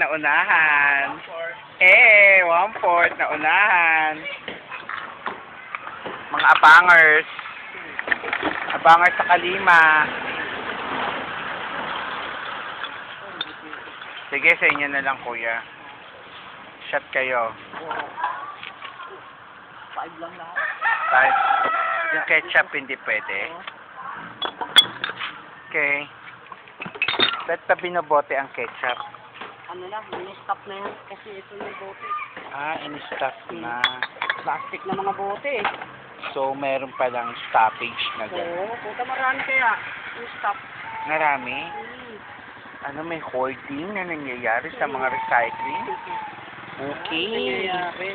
na unahan. Eh, 1/4 na unahan. Mga abangers. Abangers sa Kalima. Sige, sa inyo na lang, kuya. Shot kayo. 5 lang lahat. 5. Yung ketchup hindi pwede. Okay. Ba't pa binobote ang ketchup? Ano na, mini-stop na yan. Kasi ito yung bote. Ah, in-stop na. Plastic na mga bote eh. So, meron palang stoppage na gano'n. Oo, puta marami kaya. Yung stop. Marami? Ano, may hoarding na nangyayari sa mga recycling? Okay. Nangyayari.